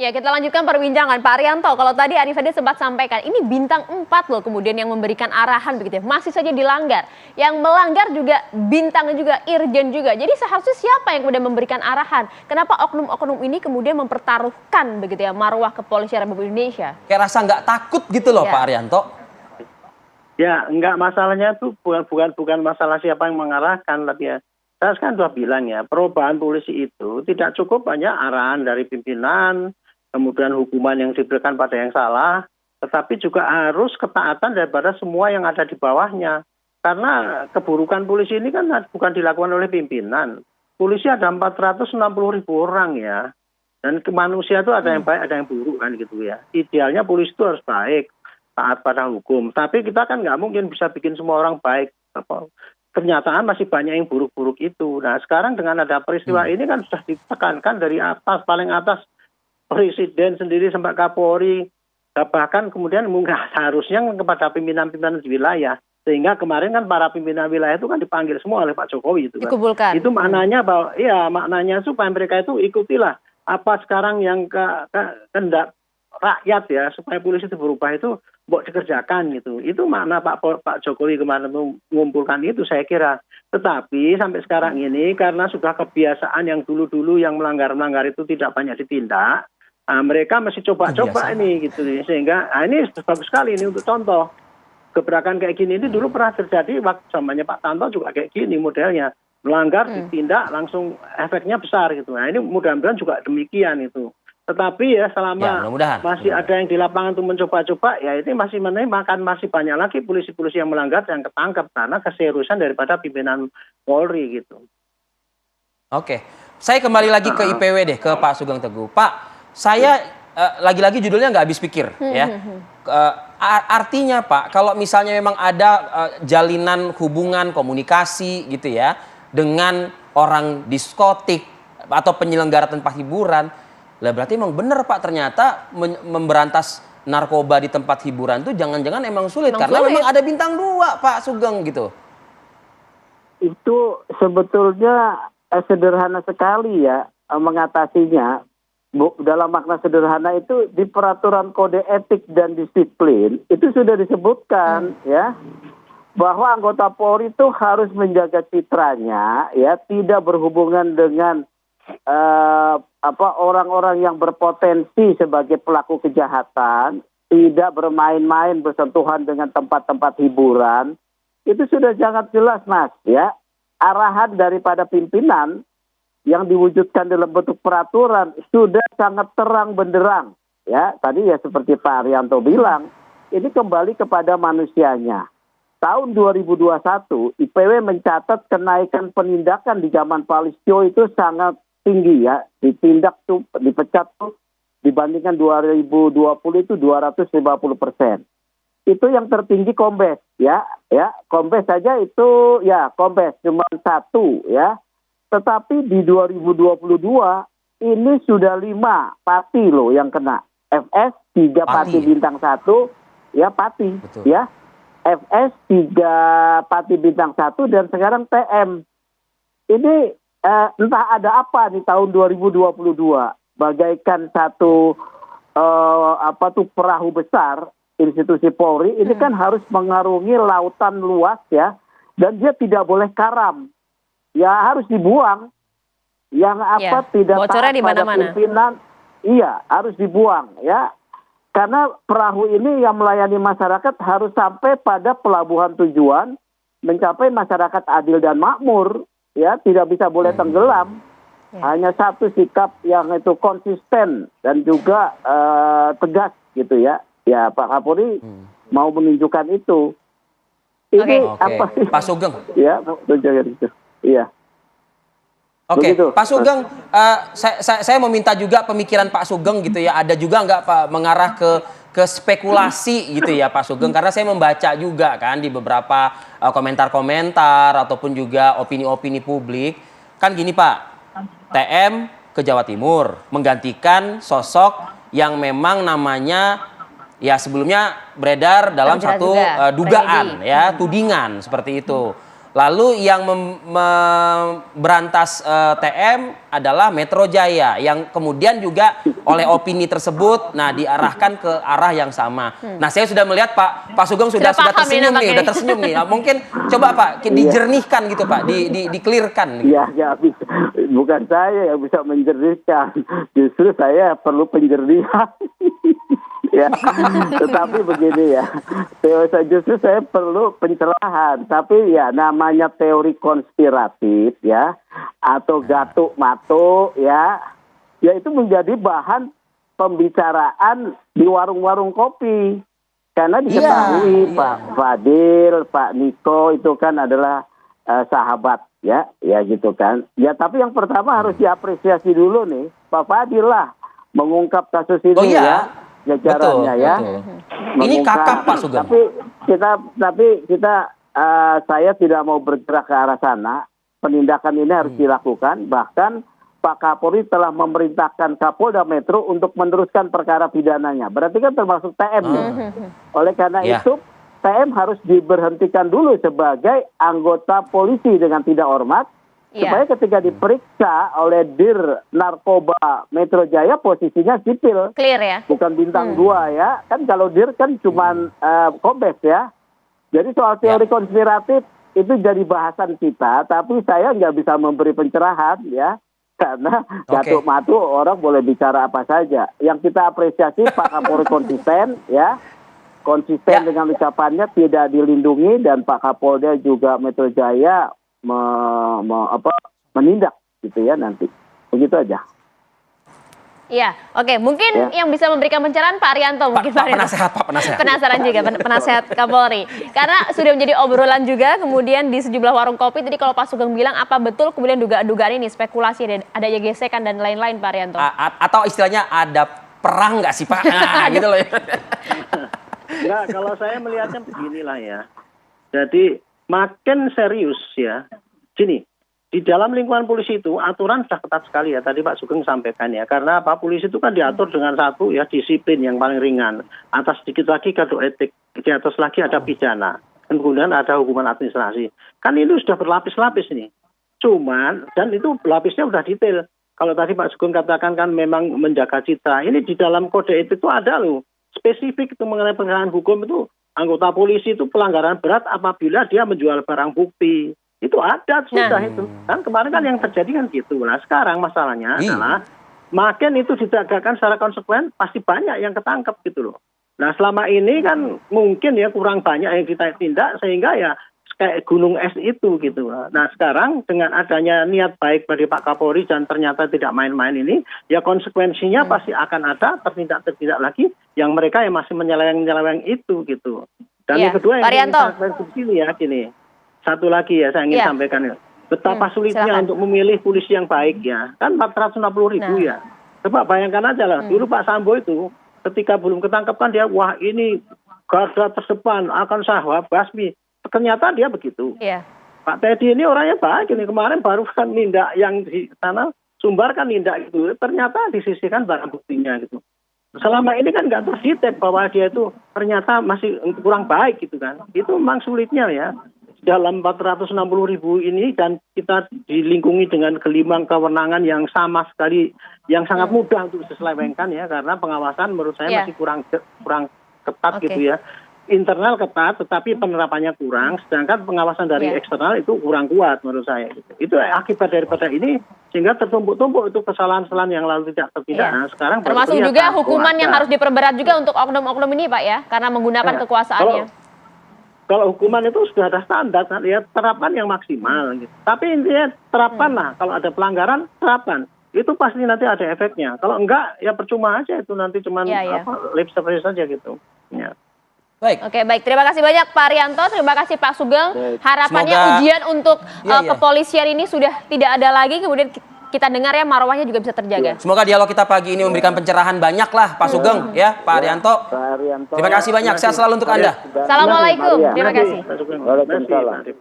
Ya, kita lanjutkan perbincangan. Pak Arianto, kalau tadi Arif sempat sampaikan, ini bintang 4 loh kemudian yang memberikan arahan begitu ya. Masih saja dilanggar. Yang melanggar juga bintang juga, irjen juga. Jadi seharusnya siapa yang kemudian memberikan arahan? Kenapa oknum-oknum ini kemudian mempertaruhkan begitu ya marwah kepolisian Republik Indonesia? Kayak rasa nggak takut gitu loh Ya. Pak Arianto. Ya, enggak, masalahnya itu bukan masalah siapa yang mengarahkan, tapi ya saya kan sudah bilang ya, perubahan polisi itu tidak cukup hanya arahan dari pimpinan, kemudian hukuman yang diberikan pada yang salah, tetapi juga harus ketaatan daripada semua yang ada di bawahnya. Karena keburukan polisi ini kan bukan dilakukan oleh pimpinan. Polisi ada 460.000 orang ya. Dan manusia itu ada yang baik, ada yang buruk kan gitu ya. Idealnya polisi itu harus baik, taat pada hukum. Tapi kita kan nggak mungkin bisa bikin semua orang baik. Kenyataan masih banyak yang buruk-buruk itu. Nah sekarang dengan ada peristiwa ini kan sudah ditekankan dari atas, paling atas, Presiden sendiri sampai Kapolri, bahkan kemudian mungkin seharusnya kepada pimpinan-pimpinan di wilayah. Sehingga kemarin kan para pimpinan wilayah itu kan dipanggil semua oleh Pak Jokowi itu kan. Dikumpulkan. Itu maknanya bahwa ya maknanya supaya mereka itu ikutilah apa sekarang yang kehendak rakyat ya, supaya polisi itu berubah itu buat dikerjakan gitu. Itu makna Pak Jokowi kemarin mengumpulkan itu saya kira. Tetapi sampai sekarang ini karena sudah kebiasaan yang dulu-dulu yang melanggar-melanggar itu tidak banyak ditindak, mereka masih coba-coba ini gitu, sehingga ini bagus sekali ini untuk contoh gebrakan kayak gini. Ini dulu pernah terjadi waktu zamannya Pak Tanto juga kayak gini modelnya, melanggar ditindak langsung efeknya besar gitu. Nah ini mudah-mudahan juga demikian itu. Tetapi ya selama masih ada yang di lapangan untuk mencoba-coba ya ini masih menemukan masih banyak lagi polisi-polisi yang melanggar yang ketangkep karena keseriusan daripada pimpinan Polri gitu. Oke, saya kembali lagi ke IPW deh, ke Pak Sugeng Teguh. Pak, saya lagi-lagi judulnya nggak habis pikir ya. Artinya Pak, kalau misalnya memang ada jalinan hubungan komunikasi gitu ya dengan orang diskotik atau penyelenggara tempat hiburan, lah berarti emang bener Pak ternyata memberantas narkoba di tempat hiburan tuh jangan-jangan emang sulit karena memang ada bintang 2 Pak Sugeng gitu. Itu sebetulnya sederhana sekali ya mengatasinya. Dalam makna sederhana itu di peraturan kode etik dan disiplin itu sudah disebutkan ya bahwa anggota Polri itu harus menjaga citranya ya, tidak berhubungan dengan orang-orang yang berpotensi sebagai pelaku kejahatan, tidak bermain-main bersentuhan dengan tempat-tempat hiburan. Itu sudah sangat jelas Mas ya, arahan daripada pimpinan yang diwujudkan dalam bentuk peraturan sudah sangat terang benderang ya. Tadi ya seperti Pak Arianto bilang, ini kembali kepada manusianya. Tahun 2021 IPW mencatat kenaikan penindakan di zaman Pak Listio itu sangat tinggi ya, ditindak tuh, dipecat tuh dibandingkan 2020 itu 250%. Itu yang tertinggi Kombes ya, Kombes saja itu ya, Kombes cuma 1 ya. Tetapi di 2022 ini sudah 5 pati loh yang kena. FS 3 pati bintang 1 ya, pati. Betul. Ya. FS 3 pati bintang 1 dan sekarang TM. Ini entah ada apa di tahun 2022. Bagaikan satu perahu besar institusi Polri ini kan harus mengarungi lautan luas ya, dan dia tidak boleh karam. Ya harus dibuang. Yang tidak taat pada pimpinan, iya harus dibuang ya. Karena perahu ini yang melayani masyarakat harus sampai pada pelabuhan tujuan, mencapai masyarakat adil dan makmur, ya tidak bisa boleh tenggelam. Hanya satu sikap yang itu konsisten dan juga tegas gitu ya. Ya Pak Kapolri mau menunjukkan itu. Ini apa sih? Pak Sugeng. Ya, tunjukkan itu. Iya. Oke, Pak Sugeng, saya meminta juga pemikiran Pak Sugeng gitu ya. Ada juga nggak Pak mengarah ke spekulasi gitu ya Pak Sugeng? Karena saya membaca juga kan di beberapa komentar-komentar ataupun juga opini-opini publik. Kan gini Pak, TM ke Jawa Timur menggantikan sosok yang memang namanya ya sebelumnya beredar dalam satu dugaan ya, tudingan seperti itu. Lalu yang berantas TM adalah Metro Jaya yang kemudian juga oleh opini tersebut nah diarahkan ke arah yang sama. Nah, saya sudah melihat Pak Sugeng sudah Sudah paham tersenyum nih nih, udah tersenyum nih. Nah, mungkin coba Pak dijernihkan gitu Pak, di-clearkan gitu. Ya, ya bisa. Bukan saya yang bisa menjernihkan, justru saya perlu penjernihan. Ya, tetapi begini ya, justru saya perlu pencerahan. Tapi ya namanya teori konspiratif ya, atau gatuk-matuk ya, ya itu menjadi bahan pembicaraan di warung-warung kopi. Karena diketahui Pak Fadil, Pak Niko itu kan adalah sahabat ya gitu kan. Ya tapi yang pertama harus diapresiasi dulu nih, Pak Fadil lah mengungkap kasus ini ya. Jajarannya ya. Betul. Ini kakak Pak Sugeng. Tapi kita saya tidak mau bergerak ke arah sana. Penindakan ini harus dilakukan. Bahkan Pak Kapolri telah memerintahkan Kapolda Metro untuk meneruskan perkara pidananya. Berarti kan termasuk TM. Oleh karena itu TM harus diberhentikan dulu sebagai anggota polisi dengan tidak hormat. Supaya ketika diperiksa oleh Dir Narkoba Metro Jaya posisinya sipil. Clear ya. Bukan bintang 2 ya. Kan kalau Dir kan cuman kombes ya. Jadi soal teori konspiratif itu jadi bahasan kita. Tapi saya nggak bisa memberi pencerahan ya. Karena gatuk matu orang boleh bicara apa saja. Yang kita apresiasi Pak Kapolri konsisten ya. Konsisten dengan ucapannya, tidak dilindungi. Dan Pak Kapolda juga Metro Jaya menindak gitu ya nanti. Begitu aja. Iya, oke. Mungkin yang bisa memberikan pencerahan Pak Arianto. Mungkin Pak penasehat. Penasaran juga, penasehat Kapolri. Karena sudah menjadi obrolan juga kemudian di sejumlah warung kopi. Tadi kalau Pak Sugeng bilang apa betul kemudian dugaan ini, spekulasi, ada gesekan dan lain-lain Pak Arianto. Atau istilahnya ada perang nggak sih Pak? Nah, gitu loh. Enggak, kalau saya melihatnya beginilah ya. Jadi makin serius ya. Gini, di dalam lingkungan polisi itu aturan sudah ketat sekali ya. Tadi Pak Sugeng sampaikan ya. Karena apa, polisi itu kan diatur dengan satu ya disiplin yang paling ringan. Atas sedikit lagi kode etik. Di atas lagi ada pidana. Dan kemudian ada hukuman administrasi. Kan itu sudah berlapis-lapis nih. Cuman, dan itu lapisnya sudah detail. Kalau tadi Pak Sugeng katakan kan memang menjaga citra. Ini di dalam kode etik itu ada loh. Spesifik itu mengenai penegakan hukum itu. Anggota polisi itu pelanggaran berat apabila dia menjual barang bukti. Itu ada sudah itu. Kan kemarin kan yang terjadi kan gitu. Nah sekarang masalahnya adalah makin itu ditegakkan secara konsekuen pasti banyak yang ketangkep gitu loh. Nah selama ini kan mungkin ya kurang banyak yang kita tindak sehingga ya kayak gunung es itu gitu. Nah sekarang dengan adanya niat baik dari Pak Kapolri dan ternyata tidak main-main ini, ya konsekuensinya pasti akan ada tertindak lagi yang mereka yang masih menyeleweng itu gitu. Dan yang kedua yang ingin saya sini ya gini. Satu lagi ya saya ingin sampaikan ya. Betapa sulitnya untuk memilih polisi yang baik ya. Kan 460.000 ya. Coba bayangkan aja lah. Dulu Pak Sambo itu ketika belum ketangkep kan dia wah ini garda terdepan akan saya basmi. Ternyata dia begitu. Pak Teddy ini orangnya baik ini. Kemarin baru kan nindak yang di sana Sumbar kan nindak itu. Ternyata disisihkan barang buktinya gitu. Selama ini kan nggak terdetek bahwa dia itu ternyata masih kurang baik gitu kan. Itu memang sulitnya ya. Dalam 460.000 ini dan kita dilingkungi dengan gelimang kewenangan yang sama sekali, yang sangat mudah untuk diselewengkan ya. Karena pengawasan menurut saya masih kurang ketat gitu ya. Internal ketat, tetapi penerapannya kurang. Sedangkan pengawasan dari eksternal itu kurang kuat menurut saya. Itu akibat daripada ini sehingga tertumpuk-tumpuk itu kesalahan-kesalahan yang lalu tidak tertindak. Nah, sekarang termasuk juga hukuman yang harus diperberat juga untuk oknum-oknum ini Pak ya, karena menggunakan kekuasaannya. Kalau hukuman itu sudah ada standar, ya terapkan yang maksimal. Gitu. Tapi intinya terapkan lah. Kalau ada pelanggaran, terapkan. Itu pasti nanti ada efeknya. Kalau enggak, ya percuma aja itu nanti cuma lip service saja gitu. Ya. Baik. Oke, baik. Terima kasih banyak Pak Arianto, terima kasih Pak Sugeng. Harapannya ujian untuk kepolisian ini sudah tidak ada lagi, kemudian kita dengar ya marwahnya juga bisa terjaga. Semoga dialog kita pagi ini memberikan pencerahan banyak lah Pak Sugeng ya, Pak Arianto. Terima kasih banyak, sehat selalu untuk Anda. Assalamualaikum, terima kasih. Waalaikumsalam.